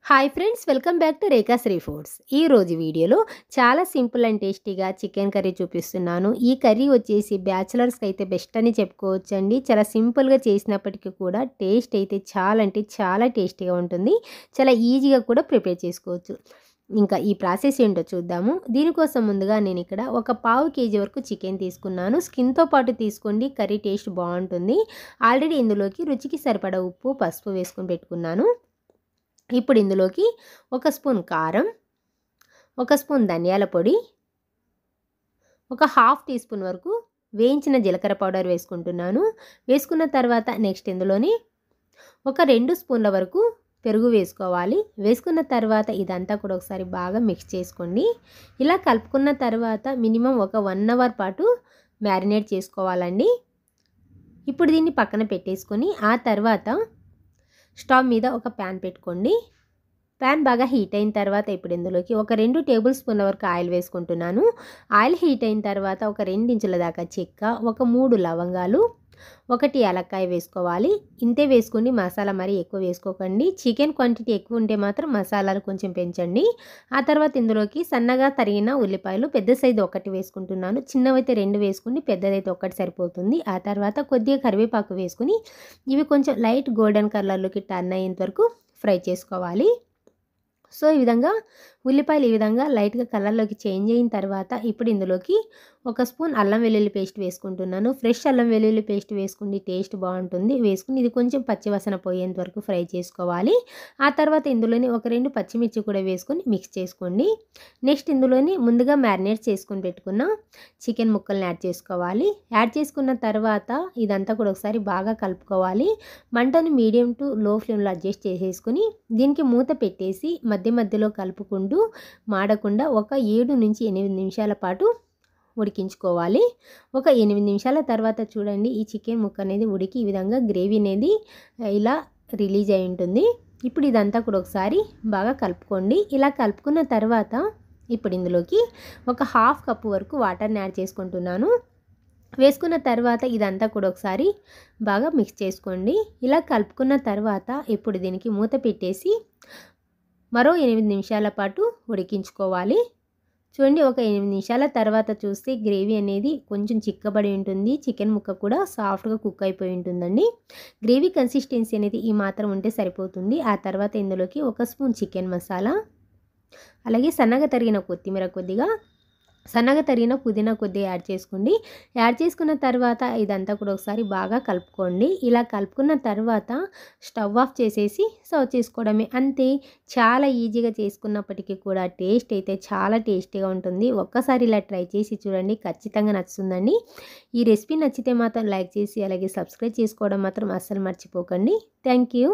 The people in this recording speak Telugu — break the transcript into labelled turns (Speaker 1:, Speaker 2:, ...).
Speaker 1: Hi friends, welcome back to Rekha Sri foods. ఈరోజు వీడియోలో చాలా సింపుల్ అండ్ టేస్టీగా చికెన్ కర్రీ చూపిస్తున్నాను. ఈ కర్రీ వచ్చేసి బ్యాచిలర్స్కి అయితే బెస్ట్ అని చెప్పుకోవచ్చండి. చాలా సింపుల్గా చేసినప్పటికీ కూడా టేస్ట్ అయితే చాలా అంటే చాలా టేస్టీగా ఉంటుంది. చాలా ఈజీగా కూడా ప్రిపేర్ చేసుకోవచ్చు. ఇంకా ఈ ప్రాసెస్ ఏంటో చూద్దాము. దీనికోసం ముందుగా నేను ఇక్కడ ఒక పావు కేజీ వరకు చికెన్ తీసుకున్నాను. స్కిన్తో పాటు తీసుకోండి, కర్రీ టేస్ట్ బాగుంటుంది. ఆల్రెడీ ఇందులోకి రుచికి సరిపడా ఉప్పు, పసుపు వేసుకొని పెట్టుకున్నాను. ఇప్పుడు ఇందులోకి ఒక స్పూన్ కారం, ఒక స్పూన్ ధనియాల పొడి, ఒక హాఫ్ టీ స్పూన్ వరకు వేయించిన జీలకర్ర పౌడర్ వేసుకుంటున్నాను. వేసుకున్న తర్వాత నెక్స్ట్ ఇందులోని ఒక 2 స్పూన్ల వరకు పెరుగు వేసుకోవాలి. వేసుకున్న తర్వాత ఇదంతా కూడా ఒకసారి బాగా మిక్స్ చేసుకోండి. ఇలా కలుపుకున్న తర్వాత మినిమం ఒక 1 అవర్ పాటు మ్యారినేట్ చేసుకోవాలండి. ఇప్పుడు దీన్ని పక్కన పెట్టేసుకొని ఆ తర్వాత స్టవ్ మీద ఒక ప్యాన్ పెట్టుకోండి. ప్యాన్ బాగా హీట్ అయిన తర్వాత ఇప్పుడు ఇందులోకి ఒక 2 టేబుల్ స్పూన్ల వరకు ఆయిల్ వేసుకుంటున్నాను. ఆయిల్ హీట్ అయిన తర్వాత ఒక 2 ఇంచుల దాకా చెక్క, ఒక 3 లవంగాలు, 1 యాలక్కాయ వేసుకోవాలి. ఇంతే వేసుకోండి, మసాలా మరీ ఎక్కువ వేసుకోకండి. చికెన్ క్వాంటిటీ ఎక్కువ ఉంటే మాత్రం మసాలాలు కొంచెం పెంచండి. ఆ తర్వాత ఇందులోకి సన్నగా తరిగిన ఉల్లిపాయలు పెద్ద సైజు 1 వేసుకుంటున్నాను. చిన్నవైతే 2 వేసుకోండి, పెద్దదైతే 1 సరిపోతుంది. ఆ తర్వాత కొద్దిగా కరివేపాకు వేసుకుని ఇవి కొంచెం లైట్ గోల్డెన్ కలర్లోకి టర్న్ అయ్యేంత వరకు ఫ్రై చేసుకోవాలి. సో ఈ విధంగా ఉల్లిపాయలు ఈ విధంగా లైట్గా కలర్లోకి చేంజ్ అయిన తర్వాత ఇప్పుడు ఇందులోకి ఒక స్పూన్ అల్లం వెల్లుల్లి పేస్ట్ వేసుకుంటున్నాను. ఫ్రెష్ అల్లం వెల్లుల్లి పేస్ట్ వేసుకుని టేస్ట్ బాగుంటుంది. వేసుకుని ఇది కొంచెం పచ్చివాసన పోయేంత వరకు ఫ్రై చేసుకోవాలి. ఆ తర్వాత ఇందులోని ఒక 2 పచ్చిమిర్చి కూడా వేసుకొని మిక్స్ చేసుకోండి. నెక్స్ట్ ఇందులోని ముందుగా మ్యారినేట్ చేసుకొని పెట్టుకున్న చికెన్ ముక్కల్ని యాడ్ చేసుకోవాలి. యాడ్ చేసుకున్న తర్వాత ఇదంతా కూడా ఒకసారి బాగా కలుపుకోవాలి. మంటను మీడియం టు లో ఫ్లేమ్లో అడ్జస్ట్ చేసేసుకుని దీనికి మూత పెట్టేసి మధ్య మధ్యలో కలుపుకుంటూ మాడకుండా ఒక 7 నుంచి 8 నిమిషాల పాటు ఉడికించుకోవాలి. ఒక 8 నిమిషాల తర్వాత చూడండి, ఈ చికెన్ ముక్క అనేది ఉడికి ఈ విధంగా గ్రేవీ అనేది ఇలా రిలీజ్ అయి ఉంటుంది. ఇప్పుడు ఇదంతా కూడా ఒకసారి బాగా కలుపుకోండి. ఇలా కలుపుకున్న తర్వాత ఇప్పుడు ఇందులోకి ఒక హాఫ్ కప్పు వరకు వాటర్ని యాడ్ చేసుకుంటున్నాను. వేసుకున్న తర్వాత ఇదంతా కూడా ఒకసారి బాగా మిక్స్ చేసుకోండి. ఇలా కలుపుకున్న తర్వాత ఇప్పుడు దీనికి మూత పెట్టేసి మరో 8 నిమిషాల పాటు ఉడికించుకోవాలి. చూడండి, ఒక 8 నిమిషాల తర్వాత చూస్తే గ్రేవీ అనేది కొంచెం చిక్కబడి ఉంటుంది. చికెన్ ముక్క కూడా సాఫ్ట్గా కుక్ అయిపోయి ఉంటుందండి. గ్రేవీ కన్సిస్టెన్సీ అనేది ఈ మాత్రం ఉంటే సరిపోతుంది. ఆ తర్వాత ఇందులోకి ఒక స్పూన్ చికెన్ మసాలా, అలాగే సన్నగా తరిగిన కొత్తిమీర కొద్దిగా, సన్నగా తరిగిన పుదీనా కొద్దిగా యాడ్ చేసుకోండి. యాడ్ చేసుకున్న తర్వాత ఇదంతా కూడా ఒకసారి బాగా కలుపుకోండి. ఇలా కలుపుకున్న తర్వాత స్టవ్ ఆఫ్ చేసేసి సర్వ్ చేసుకోవడమే. అంతే, చాలా ఈజీగా చేసుకున్నప్పటికీ కూడా టేస్ట్ అయితే చాలా టేస్టీగా ఉంటుంది. ఒక్కసారి ఇలా ట్రై చేసి చూడండి, ఖచ్చితంగా నచ్చుతుందండి. ఈ రెసిపీ నచ్చితే మాత్రం లైక్ చేసి అలాగే సబ్స్క్రైబ్ చేసుకోవడం మాత్రం అస్సలు మర్చిపోకండి. Thank you.